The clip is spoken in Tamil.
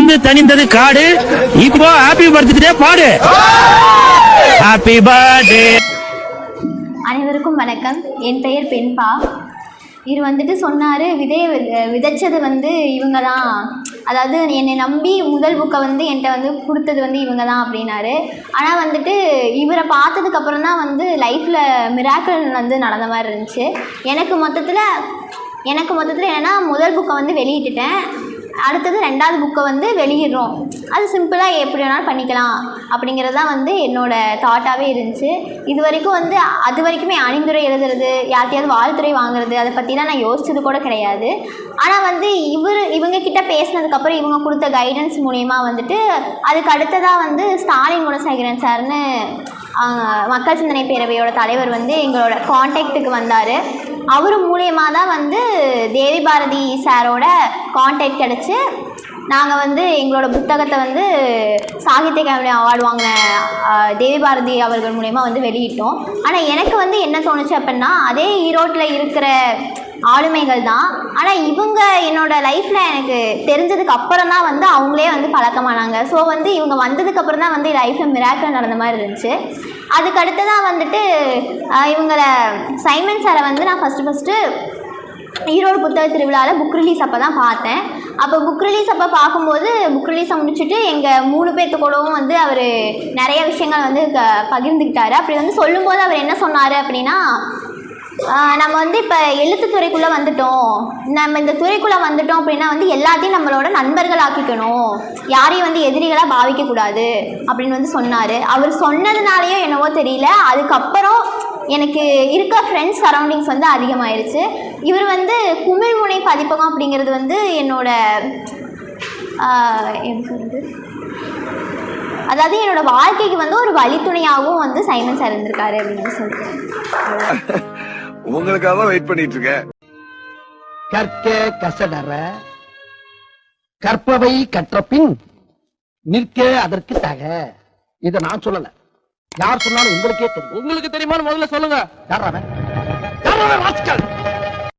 இருந்து தனிந்தது காடு. இப்போ ஹாப்பி பர்த்டே பாடு. Happy birthday. அனைவருக்கும் வணக்கம். என் பெயர் பெண்பா. இது வந்துட்டு சொன்னார், விதைச்சது வந்து இவங்க தான், அதாவது என்னை நம்பி முதல் புக்கை வந்து என்கிட்ட வந்து கொடுத்தது வந்து இவங்க தான் அப்படின்னாரு. ஆனால் வந்துட்டு இவரை பார்த்ததுக்கப்புறம் தான் வந்து லைஃப்பில் மிராக்கிள் வந்து நடந்த மாதிரி இருந்துச்சு. எனக்கு மொத்தத்தில் என்னென்னா, முதல் புக்கை வந்து வெளியிட்டுட்டேன், அடுத்தது 2வது புக்கை வந்து வெளியிடுறோம், அது சிம்பிளாக எப்படி வேணாலும் பண்ணிக்கலாம் அப்படிங்கிறது தான் வந்து என்னோடய தாட்டாகவே இருந்துச்சு. இது வரைக்கும் வந்து அது வரைக்குமே அணிந்துரை எழுதுறது, யார்கிட்டையாவது வாழ்த்துறை வாங்குறது, அதை பற்றிலாம் நான் யோசிச்சது கூட கிடையாது. ஆனால் வந்து இவங்கக்கிட்ட பேசினதுக்கப்புறம் இவங்க கொடுத்த கைடன்ஸ் மூலயமா வந்துட்டு அதுக்கு அடுத்ததாக வந்து ஸ்டாலின் குணசேகரன் சார்னு மக்கள் சிந்தனை பேரவையோட தலைவர் வந்து எங்களோட கான்டாக்டுக்கு வந்தார். அவர் மூலியமாக தான் வந்து தேவி பாரதி சாரோட கான்டாக்ட் கிடச்சி நாங்கள் வந்து எங்களோட புத்தகத்தை வந்து சாகித்ய அகாடமி அவார்டு வாங்கின தேவி பாரதி அவர்கள் மூலயமா வந்து வெளியிட்டோம். ஆனால் எனக்கு வந்து என்ன தோணுச்சு அப்படின்னா, அதே ஈரோட்டில் இருக்கிற ஆளுமைகள் தான், ஆனால் இவங்க என்னோடய லைஃப்பில் எனக்கு தெரிஞ்சதுக்கு அப்புறம் தான் வந்து அவங்களே வந்து பழக்கமானாங்க. ஸோ வந்து இவங்க வந்ததுக்கப்புறம் தான் வந்து லைஃப்பில் மிராக்கிள் நடந்த மாதிரி இருந்துச்சு. அதுக்கடுத்து தான் வந்துட்டு இவங்களை சைமன் சாரை வந்து நான் ஃபஸ்ட்டு ஈரோடு புத்தக திருவிழாவில் புக் ரிலீஸ் அப்போ தான் பார்த்தேன். அப்போ புக் ரிலீஸ் அப்போ பார்க்கும்போது புக் ரிலீஸை முடிச்சுட்டு எங்கள் 3 பேர்த்து கூடவும் வந்து அவர் நிறைய விஷயங்கள் வந்து பகிர்ந்துக்கிட்டார். அப்படி வந்து சொல்லும்போது அவர் என்ன சொன்னார் அப்படின்னா, நம்ம வந்து இப்போ எழுத்துத்துறைக்குள்ளே வந்துட்டோம், நம்ம இந்த துறைக்குள்ளே வந்துட்டோம் அப்படின்னா வந்து எல்லாத்தையும் நம்மளோட நண்பர்கள் ஆக்கிக்கணும், யாரையும் வந்து எதிரிகளாக பாவிக்கக்கூடாது அப்படின்னு வந்து சொன்னார். அவர் சொன்னதுனாலேயோ என்னவோ தெரியல, அதுக்கப்புறம் எனக்கு இருக்க ஃப்ரெண்ட்ஸ் சரௌண்டிங்ஸ் வந்து அதிகமாகிருச்சு. இவர் வந்து குமிழ்முனை பதிப்பகம் அப்படிங்கிறது வந்து என்னோட எப்படி சொல்கிறது, அதாவது என்னோட வாழ்க்கைக்கு வந்து ஒரு வழித்துணையாகவும் வந்து சைமன் சார் இருந்திருக்காரு அப்படின்னு சொல்லிட்டு உங்களுக்காக வெயிட் பண்ணிட்டு இருக்கேன். கற்க கசடற கற்பவை கற்றபின் நிற்க அதற்கு தக. இத நான் சொல்லல, யார் சொன்னாலும் உங்களுக்கே தெரியும். உங்களுக்கு தெரியுமா? முதல்ல சொல்லுங்க. யார் அவன்? யார் அவன்? ராஸ்கல்.